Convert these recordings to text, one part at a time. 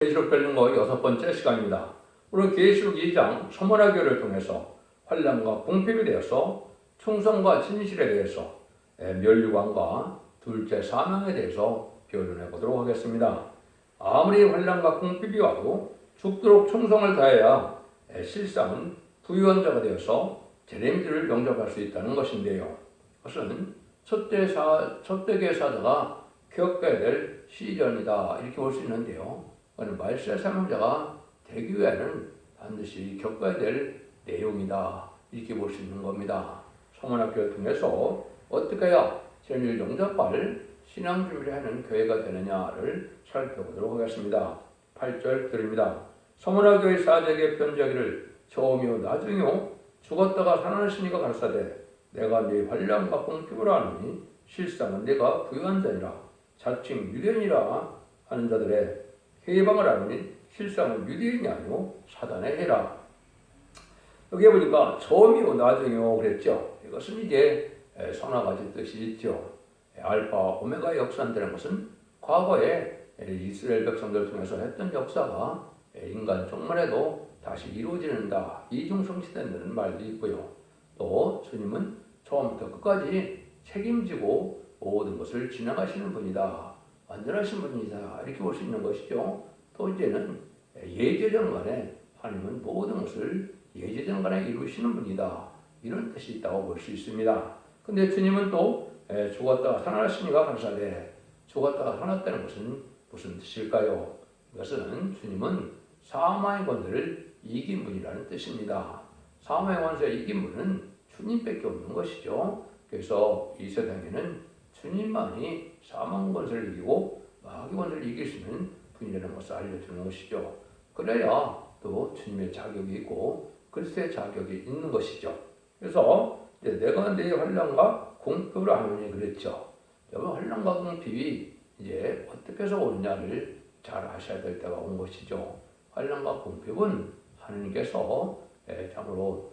계시록 별능거 6번째 시간입니다. 오늘 계시록 2장 서문화교를 통해서 환난과 궁핍에 대해서 충성과 진실에 대해서 멸류관과 둘째 사망에 대해서 변론해 보도록 하겠습니다. 아무리 환난과 궁핍이 와도 죽도록 충성을 다해야 실상은 부유한 자가 되어서 재림주를 영접할 수 있다는 것인데요. 그것은 첫대계 사자가 겪어야 될 시련이다 이렇게 볼 수 있는데요. 말세 사명자가 되기 위해는 반드시 겪어야 될 내용이다 이렇게 볼 수 있는 겁니다. 서문학교를 통해서 어떻게 해야 재림을 영접할 신앙 준비를 하는 교회가 되느냐를 살펴보도록 하겠습니다. 8절 드립니다. 서문학교의 사제에게 편지하기를 처음이요 나중이요 죽었다가 살아나시니가 가르사대 내가 네 환난과 궁핍을 아노니 실상은 내가 부유한 자니라 자칭 유대인이라 하는 자들의 해방을 아노니 실상은 유대인이 아니오 사단의 해라. 여기 보니까 처음이요 나중이요 그랬죠. 이것은 이제 서너 가지 뜻이 있죠. 알파 오메가의 역사한다는 것은 과거에 이스라엘 백성들을 통해서 했던 역사가 인간 종말에도 다시 이루어지는다 이중성취된다는 말도 있고요. 또 주님은 처음부터 끝까지 책임지고 모든 것을 지나가시는 분이다. 완전하신 분이다 이렇게 볼 수 있는 것이죠. 또 이제는 예제전간에 하나님은 모든 것을 예제전간에 이루시는 분이다 이런 뜻이 있다고 볼 수 있습니다. 근데 주님은 또 죽었다가 살아나시니가 가르사대 죽었다가 살아났다는 것은 무슨 뜻일까요? 이것은 주님은 사망의 권세를 이긴 분이라는 뜻입니다. 사망의 권세를 이긴 분은 주님밖에 없는 것이죠. 그래서 이 세상에는 주님만이 사망 권세를 이기고 마귀 권세를 이길 수 있는 분이라는 것을 알려주는 것이죠. 그래야 또 주님의 자격이 있고 그리스도의 자격이 있는 것이죠. 그래서 이제 내가 내 환난과 궁핍을 하노니 그랬죠. 여러분 환난과 궁핍이 이제 어떻게 해서 오느냐를 잘 아셔야 될 때가 온 것이죠. 환난과 궁핍은 하나님께서 참으로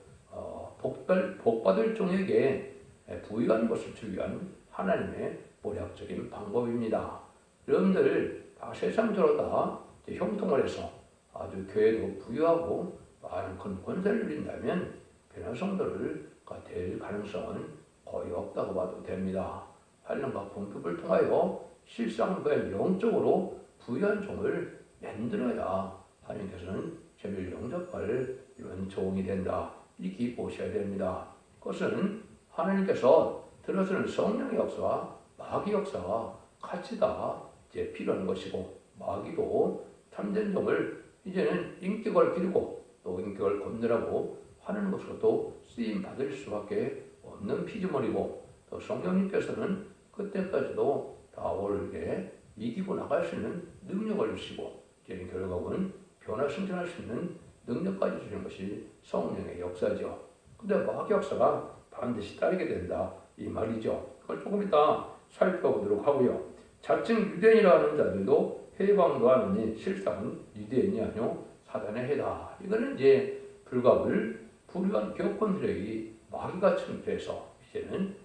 복받을 종에게 부유한 것을 주기 위한 하나님의 모략적인 방법입니다. 여러분들 다 세상적으로 다 형통을 해서 아주 교회도 부유하고 많은 큰 권세를 누린다면 변화 성도가 될 가능성은 거의 없다고 봐도 됩니다. 환난과 궁핍을 통하여 실상과 영적으로 부유한 종을 만들어야 하나님께서는 재미를 영접할 이런 종이 된다 이렇게 보셔야 됩니다. 그것은 하나님께서 들어서는 성령의 역사와 마귀 역사가 같이 다 이제 필요한 것이고 마귀도 참된 종을 이제는 인격을 기르고 또 인격을 건드리고 하는 것으로 또 쓰임 받을 수밖에 없는 피조물이고 또 성령님께서는 그때까지도 다 옳게 이기고 나갈 수 있는 능력을 주시고 이제 결국은 변화 승천할 수 있는 능력까지 주시는 것이 성령의 역사죠. 근데 마귀 역사가 반드시 따르게 된다 이 말이죠. 그걸 조금 이따 살펴보도록 하고요. 자칭 유대인이라는 자들도 해방도 하느니 실상은 유대인이 아니오 사단의 해다. 이거는 이제 불갑을 불의한 교권들에게 마귀가 침투해서 이제는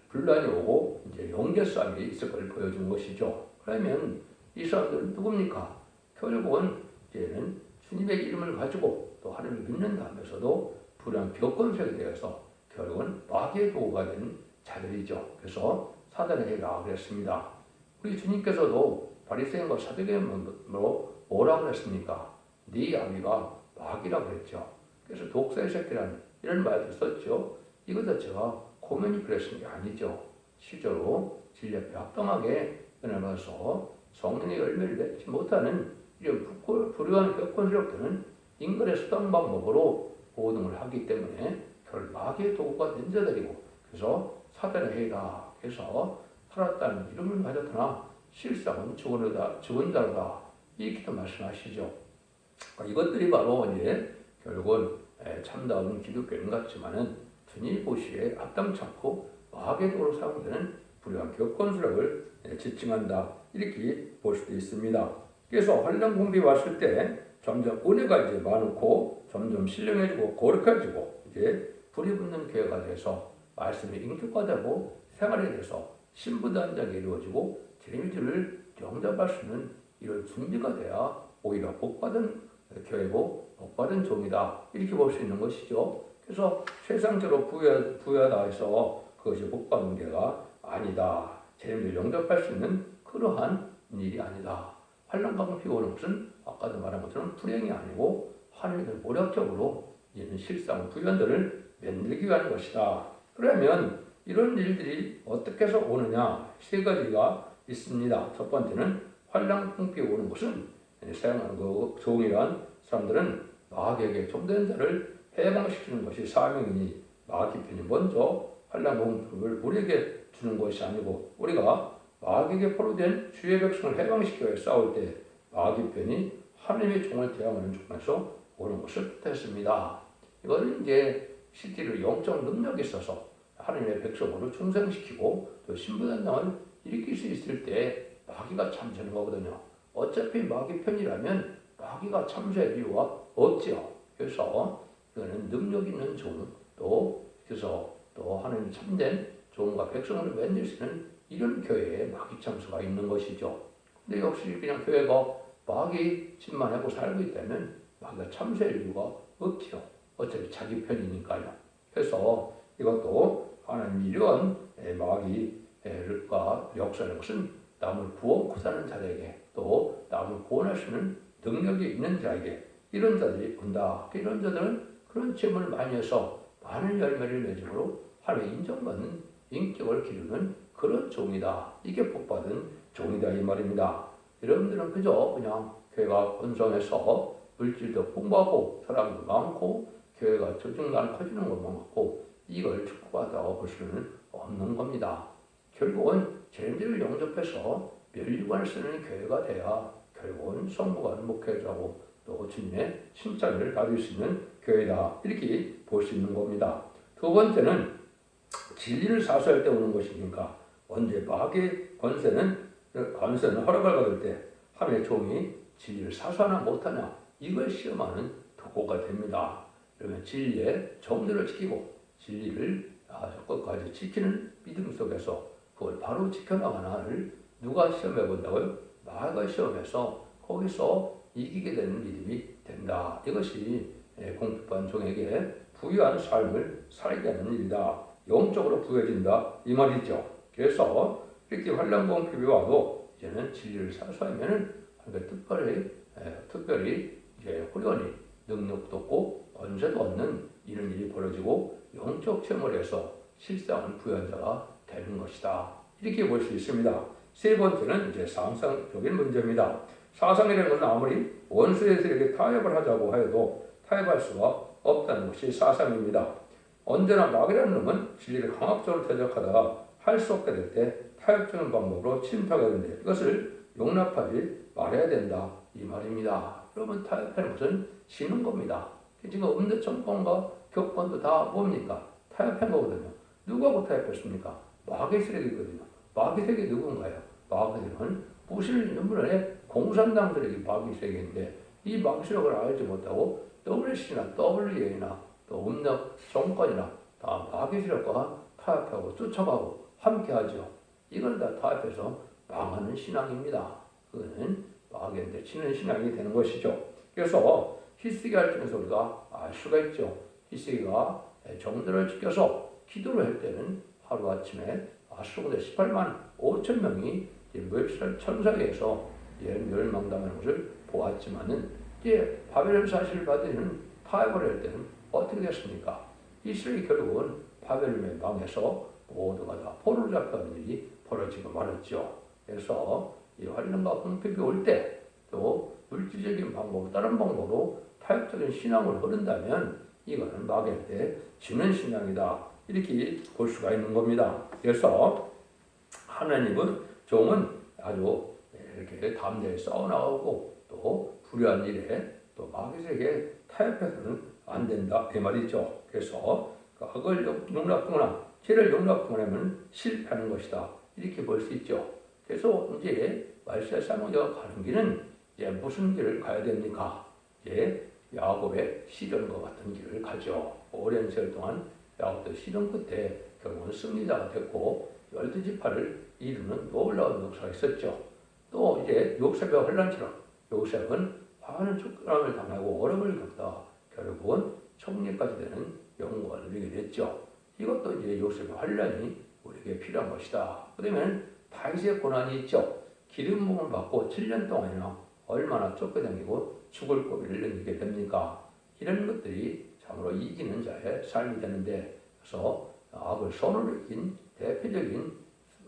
분란이 오고 이제 영계 싸움이 있을 걸 보여준 것이죠. 그러면 이 사람들은 누굽니까? 결국은 이제는 주님의 이름을 가지고 또 하나님을 믿는다면서도 불의한 교권세에 대해서 결국은 마귀의 도구가 된 자들이죠. 그래서 사단의 해라 그랬습니다. 우리 주님께서도 바리새인과 사두개인으로 뭐라고 그랬습니까? 네 아비가 마귀라고 그랬죠. 그래서 독사의 새끼라는 이런 말도 썼죠. 이것 자체가 고면이 그랬은 게 아니죠. 실제로 진리 앞에 합당하게 은혜받아서 성령의 열매를 맺지 못하는 이런 불의한 격권스럽다는 인간의 수단 방법으로 모든 걸 하기 때문에 결국 마귀의 도구가 된 자들이고 그래서 사단의 해이다. 그래서 살았다는 이름을 가졌으나 실상은 죽은 자로다. 이렇게도 말씀하시죠. 이것들이 바로 이제 결국은 참다운 기독교인 같지만은 주님 보시기에 앞당치 않고 마귀의 도구로 사용되는 불의한 격권수력을 지칭한다. 이렇게 볼 수도 있습니다. 그래서 환난 궁핍이 왔을 때 점점 은혜가 이제 많고 점점 신령해지고 거룩해지고 이제 불이 붙는 교회가 돼서 말씀이 인격화되고 생활에 대해서 신부단장이 이루어지고 재미들을 영접할 수 있는 이런 준비가 돼야 오히려 복받은 교회고 복받은 종이다 이렇게 볼 수 있는 것이죠. 그래서 세상적으로 부여하다 해서 그것이 복받은 게가 아니다. 재림을 영접할 수 있는 그러한 일이 아니다. 환난과 공피가 오는 것은 아까도 말한 것처럼 불행이 아니고 하나님의 모략적으로 이는 실상 부연들을 만들기 위한 것이다. 그러면 이런 일들이 어떻게 해서 오느냐? 세 가지가 있습니다. 첫 번째는 환난 공피가 오는 것은 사용하는 그 종이란 사람들은 마귀에게 종된 자를 해방시키는 것이 사명이니 마귀 편이 먼저 환난 공피를 우리에게 주는 것이 아니고 우리가 마귀에게 포로된 주의 백성을 해방시켜 싸울 때 마귀 편이 하나님의 종을 대항하는 쪽에서 오는 것을 뜻했습니다. 이거는 이제 실제로 영적 능력이 있어서 하나님의 백성으로 충성시키고 또 신부단장을 일으킬 수 있을 때 마귀가 참전하는 거거든요. 어차피 마귀 편이라면 마귀가 참수할 이유가 없죠. 그래서 이거는 능력 있는 종, 그래서 또 하나님 참된 종과 백성을 만들 수 있는 이런 교회에 마귀 참수가 있는 것이죠. 근데 역시 그냥 교회가 마귀 짓만 하고 살고 있다면 마귀가 참수할 이유가 없죠. 어차피 자기 편이니까요. 그래서 이것도 하나님 이런 마귀가 역사하는 것은 남을 구원코 사는 자에게 또 남을 구원할 수 있는 능력이 있는 자에게 이런 자들이 온다. 이런 자들은 그런 체험을 많이 해서 많은 열매를 맺음으로 하나님의 인정받는 인격을 기르는 그런 종이다. 이게 복받은 종이다 이 말입니다. 여러분들은 그냥 교회가 번성해서 물질도 풍부하고 사람도 많고 교회가 적증난 커지는 것만 같고 이걸 축복하다고 볼 수는 없는 겁니다. 결국은 재림들을 영접해서 멸류관을 쓰는 교회가 돼야 결국은 성부관 목회자고 또 주님의 칭찬을 받을 수 있는 교회다 이렇게 볼 수 있는 겁니다. 두 번째는 진리를 사수할 때 오는 것이니까 언제 마귀의 권세는 허락을 받을 때 하나님의 종이 진리를 사수하나 못하냐 이걸 시험하는 도구가 됩니다. 그러면 진리의 정도를 지키고 진리를 끝까지 지키는 믿음 속에서 그걸 바로 지켜나가나를 누가 시험해 본다고요? 마귀가 시험해서 거기서 이기게 되는 믿음이 된다. 이것이 공급한 종에게 부유한 삶을 살게 하는 일이다. 영적으로 부여진다 이 말이죠. 그래서 이렇게 환난 공급이 와도 이제는 진리를 사수하면은 특별히 이제 훈련이 능력도 없고 권세도 없는 이런 일이 벌어지고 영적 체험을 해서 실상은 부유한 자가 되는 것이다. 이렇게 볼 수 있습니다. 세 번째는 이제 상상적인 문제입니다. 사상이라는 것은 아무리 원수에게 타협을 하자고 해도 타협할 수가 없다는 것이 사상입니다. 언제나 마귀라는 놈은 진리를 강압적으로 대적하다가 할 수 없게 될 때 타협적인 방법으로 침투하게 되는데 이것을 용납하지 말아야 된다 이 말입니다. 여러분 타협하는 것은 쉬는 겁니다. 지금 음대 정권과 교권도 다 뭡니까? 타협한 거거든요. 누구하고 타협했습니까? 마귀 세력이거든요. 마귀 세력이 누군가요? 마귀들은 부실 인물의 공산당들에게 마귀 세력인데 이 마귀 세력을 알지 못하고 WC나 WA나 또 음력 정권이나 다 마귀 세력과 타협하고 쫓아가고 함께하죠. 이걸 다 타협해서 망하는 신앙입니다. 그거는 마귀한테 치는 신앙이 되는 것이죠. 그래서 히스기야를 통해서 우리가 알 수가 있죠. 히스기야가 정도를 지켜서 기도를 할 때는 하루아침에 수공대 18만 5천 명이 천사에 의해서 멸망당하는 것을 보았지만은 이제 바벨론 사실을 받으면 타협을 할 때는 어떻게 됐습니까? 이스라엘이 결국은 바벨론에 망해서 모두가 다 포로로 잡혀가는 일이 벌어지고 말았죠. 그래서 이 환난과 공핍이 올 때 또 물질적인 방법, 다른 방법으로 타협적인 신앙을 흐른다면 이거는 마귀한테 지는 신앙이다. 이렇게 볼 수가 있는 겁니다. 그래서 하나님은 종은 아주 이렇게 담대히 싸워나가고 또 불의한 일에 또 마귀에게 타협해서는 안 된다. 그 말이죠. 그래서 악을 용납하거나 죄를 용납하면 실패하는 것이다. 이렇게 볼 수 있죠. 그래서 이제 말세 사모자가 가는 길은 이제 무슨 길을 가야 됩니까? 이제 야곱의 시련과 같은 길을 가죠. 오랜 세월 동안 야곱도 시련 끝에 결국은 승리자가 됐고 12지파를 이루는 놀라운 역사가 있었죠. 또 이제 요셉의 혼란처럼 요셉은 많은 촉감을 당하고 어려움을 겪다 결국은 총리까지 되는 영광을 누리게 됐죠. 이것도 이제 요셉의 환란이 우리에게 필요한 것이다. 그러면 다윗의 고난이 있죠. 기름 부음을 받고 7년 동안이나 얼마나 쫓겨다니고 죽을 고비를 넘기게 됩니까? 이런 것들이 참으로 이기는 자의 삶이 되는데, 그래서 악을 손으로 이긴 대표적인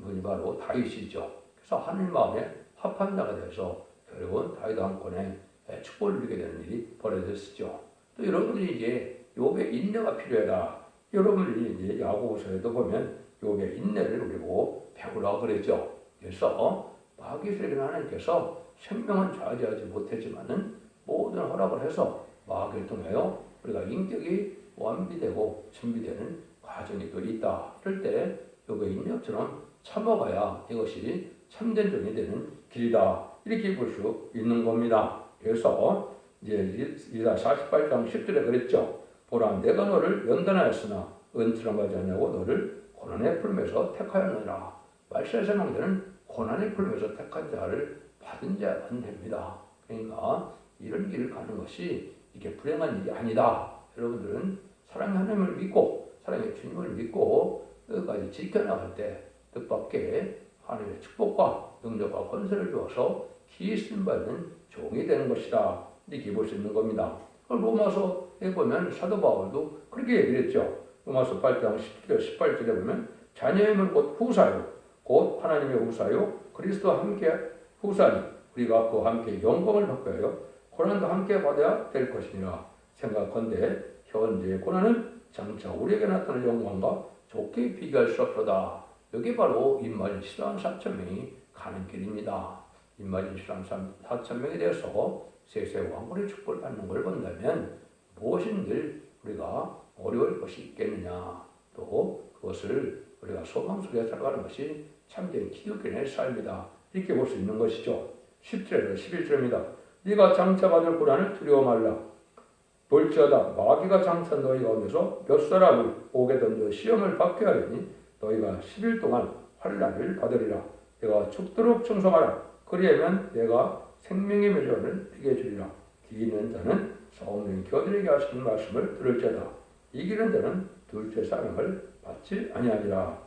분이 바로 다윗이죠. 그래서 하늘 마음에 합한 자가 되어서 결국은 다윗 왕권에 축복을 누리게 되는 일이 벌어졌었죠. 또 여러분들이 이제 욥의 인내가 필요하다. 여러분들이 이제 야고보서에도 보면 욥의 인내를 우리 보고 배우라고 그랬죠. 그래서 마귀에게 하나님께서 생명은 좌지하지 못했지만은 모든 허락을 해서 마귀를 통하여 우리가 인격이 완비되고 준비되는 과정이 또 있다. 이럴 때 욥의 인내처럼 참아가야 이것이 참된 종이 되는 길이다. 이렇게 볼 수 있는 겁니다. 그래서 이제 이사 48장 10절에 그랬죠. 보라, 내가 너를 연단하였으나 은처럼 하지 않냐고 너를 고난의 풀면서 택하였느니라. 말세에서 망자는 고난의 풀면서 택한 자를 받은 자만 됩니다. 그러니까 이런 길을 가는 것이 이게 불행한 일이 아니다. 여러분들은 사랑의 하나님을 믿고 사랑의 주님을 믿고 끝까지 지켜나갈 때 뜻밖의 하나님의 축복과 능력과 권세를 주어서 기이 쓰임받는 종이 되는 것이다. 이렇게 볼 수 있는 겁니다. 로마서에 보면 사도 바울도 그렇게 얘기를 했죠. 로마서 8장 18절에 보면 자녀임을 곧 후사요. 곧 하나님의 후사요. 그리스도와 함께 후사니 우리가 그와 함께 영광을 받고요. 고난도 함께 받아야 될 것이니라. 생각건대 현재의 고난은 장차 우리에게 나타날 영광과 좋게 비교할 수 없도다. 여기 바로 인마진 14만 4천 명이 가는 길입니다. 인마진 14만 4천 명에 대해서 세세 왕권의 축복을 받는 걸 본다면 무엇인들 우리가 어려울 것이 있겠느냐. 또 그것을 우리가 소망 속에 살아가는 것이 참된 기독교인의 삶이다. 이렇게 볼 수 있는 것이죠. 10절에서 11절입니다. 네가 장차 받을 고난을 두려워 말라. 볼지어다 마귀가 장차 너희 가운데서 몇 사람을 옥에 던져 시험을 받게 하려니 너희가 10일 동안 환난을 받으리라. 내가 죽도록 충성하라. 그리하면 내가 생명의 멸류관을 네게 주리라. 이기는 자는 성령이 겨들에게 하시는 말씀을 들을지어다. 이기는 자는 둘째 사명을 받지 아니하리라.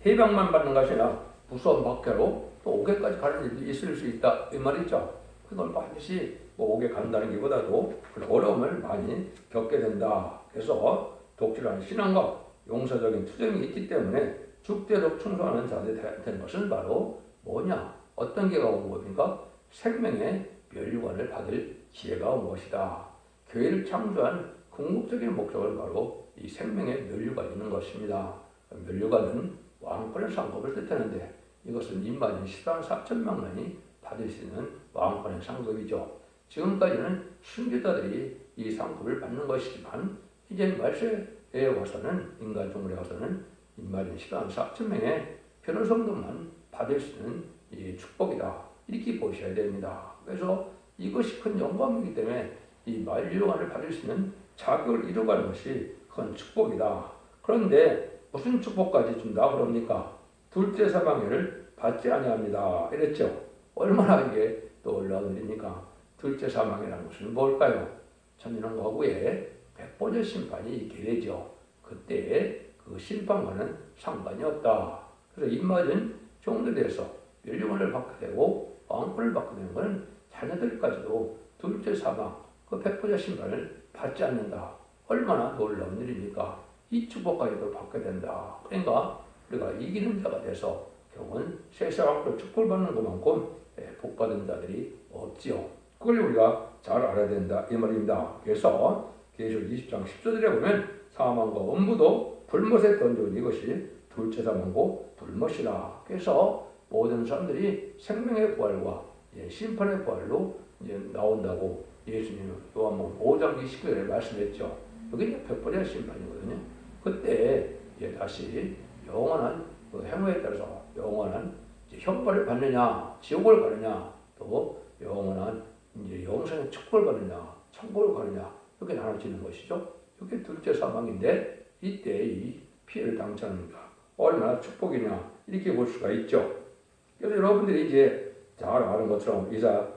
해방만 받는 것이 아니라 무서운 박해로 또 옥에까지 가는 일도 있을 수 있다. 이 말이죠. 그건 반드시 옥에 간다는 것보다도 어려움을 많이 겪게 된다. 그래서 독실한 신앙과 용서적인 투쟁이 있기 때문에 죽도록 충성하는 자들이 되는 것은 바로 뭐냐? 어떤 기회가 온 겁니까? 생명의 멸류관을 받을 기회가 온 것이다. 교회를 창조한 궁극적인 목적은 바로 이 생명의 멸류관이 있는 것입니다. 멸류관은 왕권의 상급을 뜻하는데 이것은 인마진 14만 4천 명만이 받을 수 있는 왕권의 상급이죠. 지금까지는 순교자들이 이 상급을 받는 것이지만 이제 말세에 와서는 인간 종물에 와서는 인마진 14만 4천 명의 변호성도만 받을 수 있는 이 축복이다. 이렇게 보셔야 됩니다. 그래서 이것이 큰 영광이기 때문에 이 멸류관을 받을 수 있는 자격을 이루어가는 것이 큰 축복이다. 그런데 무슨 축복까지 준다 그럽니까? 둘째 사망을 받지 아니합니다. 이랬죠. 얼마나 이게 또 놀라운 일입니까? 둘째 사망이라는 것은 뭘까요? 천년왕국 후에 백보자 심판이 있게 되죠. 그때 그 심판과는 상관이 없다. 그래서 입맞은 종들에서 멸류관을 받게 되고 왕권을 받게 되는 것은 자녀들까지도 둘째 사망, 그 백보자 심판을 받지 않는다. 얼마나 놀라운 일입니까? 이 축복까지도 받게 된다. 그러니까 우리가 이기는 자가 돼서 결국은 세상으로 축복을 받는 것만큼 복받은 자들이 없지요. 그걸 우리가 잘 알아야 된다 이 말입니다. 그래서 계시록 20장 10절에 보면 사망과 엄부도 불못에 던져온 이것이 둘째 사망고 불못이라. 그래서 모든 사람들이 생명의 부활과 심판의 부활로 이제 나온다고 예수님은 요한복음 5장 29절에 말씀했죠. 여기 이제 백보자 심판이거든요. 그때 이제 다시 영원한 그 행위에 따라서 영원한 형벌을 받느냐, 지옥을 가느냐, 또 영원한 이제 영생의 축복을 받느냐, 천국을 가느냐 이렇게 나눠지는 것이죠. 이게 둘째 사망인데 이때 이 피해를 당하는 자 얼마나 축복이냐 이렇게 볼 수가 있죠. 그래서 여러분들이 이제 잘 아는 것처럼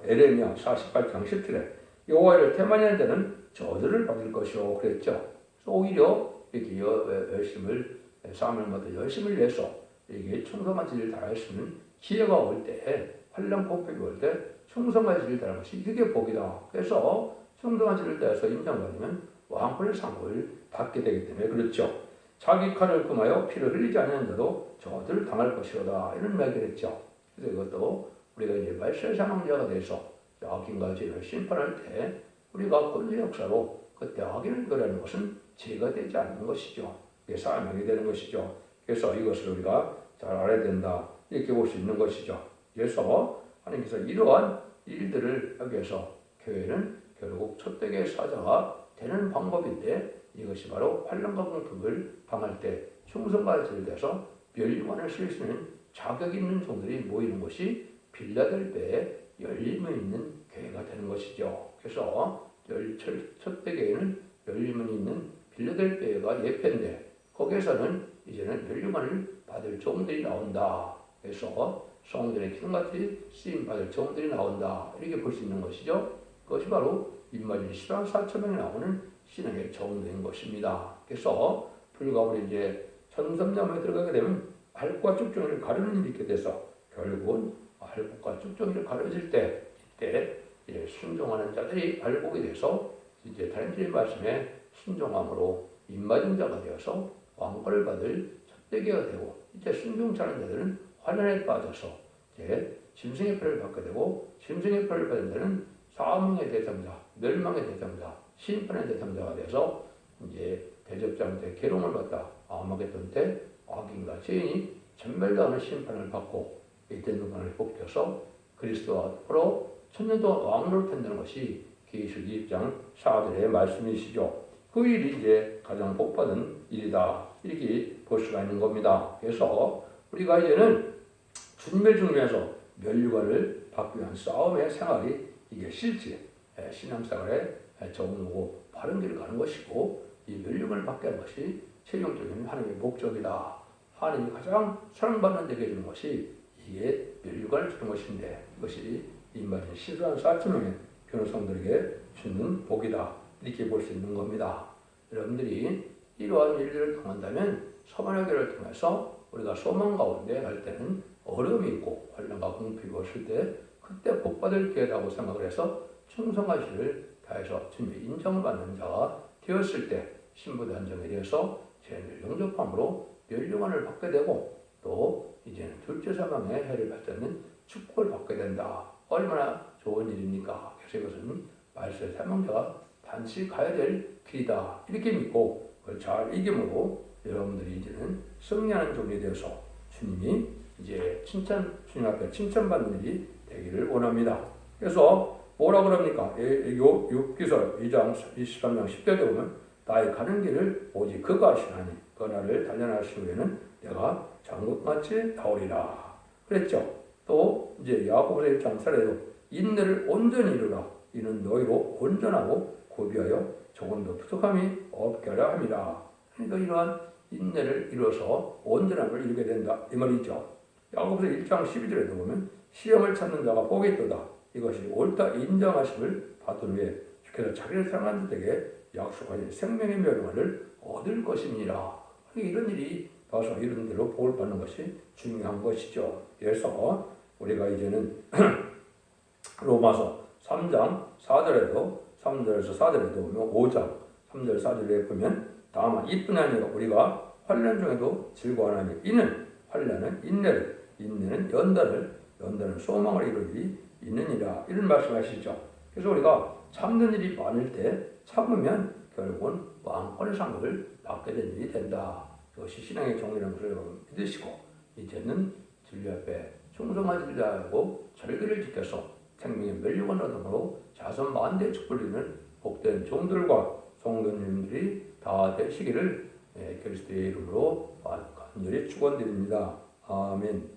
에레미야 48장 17에 여호와를 태만하는 자는 저주를 받을 것이요 그랬죠. 그래서 오히려 이렇게 열심을 싸움을 열심을 위해서 이게 충성한 지를 다할 수 있는 기회가 올 때, 환난 공백이 올 때 충성한 지를 다하는 것이 이게 복이다. 그래서 충성한 지를 다해서 인정받으면 왕권의 상을 받게 되기 때문에 그렇죠. 자기 칼을 금하여 피를 흘리지 않는 자도 저주를 당할 것이로다. 이런 이야기를 했죠. 그래서 이것도 우리가 이제 말세 사망자가 돼서 악인과 죄를 심판할 때 우리가 권세 역사로 그때 악인을 거라는 것은 죄가 되지 않는 것이죠. 이게 사명이 되는 것이죠. 그래서 이것을 우리가 잘 알아야 된다. 이렇게 볼 수 있는 것이죠. 그래서 하나님께서 이러한 일들을 하기 위해서 교회는 결국 촛대교의 사자가 되는 방법인데 이것이 바로 환난과 공격을 당할 때 충성과 지를 대해서 멸류관을 쓸 수 있는 자격 있는 종들이 모이는 것이 빌라델베에 열림이 있는 교회가 되는 것이죠. 그래서 촛대교회는 열림이 있는 빌라델베가 예표인데 거기에서는 이제는 멸류관을 받을 종들이 나온다. 그래서 성전의 기둥같이 쓰임받을 종들이 나온다. 이렇게 볼 수 있는 것이죠. 그것이 바로 임마진 14,000명이 나오는 신앙의 정도인 것입니다. 그래서 불과 우리 이제 천삼남에 들어가게 되면 알곡과 쭉정이를 가르는 일이 있게 돼서 결국은 알곡과 쭉정이를 가려질 때 이때 이제 순종하는 자들이 알곡이 돼서 이제 다른주의 말씀에 순종함으로 임마진 자가 되어서 왕권을 받을 촛대기가 되고 이제 순종하는 자들은 환난에 빠져서 이제 짐승의 표를 받게 되고 짐승의 표를 받은 자는 사망의 대상자, 멸망의 대상자, 심판의 대상자가 돼서 이제 대접장 때 괴로움을 받다 아마겟돈 때 악인과 죄인이 전멸당하는 심판을 받고 이때 누구를 뽑혀서 그리스도와 더불어 천년 동안 왕으로 탄다는 것이 계시록 2장 4절의 말씀이시죠. 그 일이 이제 가장 복받은 일이다. 이렇게 볼 수가 있는 겁니다. 그래서 우리가 이제는 준멸 중에서 멸류관을 받기 위한 싸움의 생활이 이게 실제 신앙생활에 적응하고 바른 길을 가는 것이고 이 멸류관을 받게 하는 것이 최종적인 하나님의 목적이다. 하나님이 가장 사랑받는 데게 주는 것이 이게 멸류관을 주는 것인데 이것이 임마진 14,000명의 변호사들에게 주는 복이다. 이렇게 볼 수 있는 겁니다. 여러분들이 이러한 일들을 통한다면 서만하기를 통해서 우리가 소망 가운데 갈 때는 어려움이 있고 환난과 공핍이 왔을 때 그때 복받을 기회라고 생각을 해서 충성하시를 다해서 주님의 인정을 받는 자가 되었을 때 신부대 한정에 대해서 죄를 용접함으로 멸류관을 받게 되고 또 이제는 둘째 사망의 해를 받는 축복을 받게 된다. 얼마나 좋은 일입니까? 그래서 이것은 말세 사망자가 반드시 가야 될 길이다. 이렇게 믿고 그걸 잘 이김으로 여러분들이 이제는 승리하는 종이 되어서 주님이 이제 주님 앞에 칭찬받는 일이 되기를 원합니다. 그래서 뭐라 그럽니까? 욥기서 2장 23장 10절에 보면 나의 가는 길을 오직 그가 아시나니 그 나를 단련하신 후에는 내가 장군같이 나오리라 그랬죠. 또 이제 야고보서 1장 4절에도 인내를 온전히 이루라 이는 너희로 온전하고 고비하여 조금도 부족함이 없게 하려 함이라. 그러니까 이러한 인내를 이루어서 온전함을 이루게 된다 이 말이죠. 야고보서 1장 12절에도 보면 시험을 찾는 자가 복이 있도다. 이것이 옳다 인정하심을 받은 후에 주께서 자기를 사랑하는 자에게 약속하신 생명의 멸류관을 얻을 것입니다. 이런 일이 봐서 이런 대로 복을 받는 것이 중요한 것이죠. 그래서 우리가 이제는 로마서 3장 4절에도 3절에서 4절에도 보면 5장 3절 4절에 보면 다만 이뿐 아니라 우리가 환난 중에도 즐거워하나니 이는 환난은 인내를 인내는 연단은 소망을 이룰 일이 있느니라 이런 말씀하시죠. 그래서 우리가 참는 일이 많을 때 참으면 결국은 왕권의 상급을 받게 되는 일이 된다. 그것이 신앙의 정리라는 것을 여러분 믿으시고 이제는 진리 앞에 충성한 진리하고 절기를 지켜서 생명의 멸류관 얻음으로 자손 만대의 축복을 이루는 복된 종들과 성도님들이 다 되시기를 그리스도의 이름으로 간절히 축원드립니다. 아멘.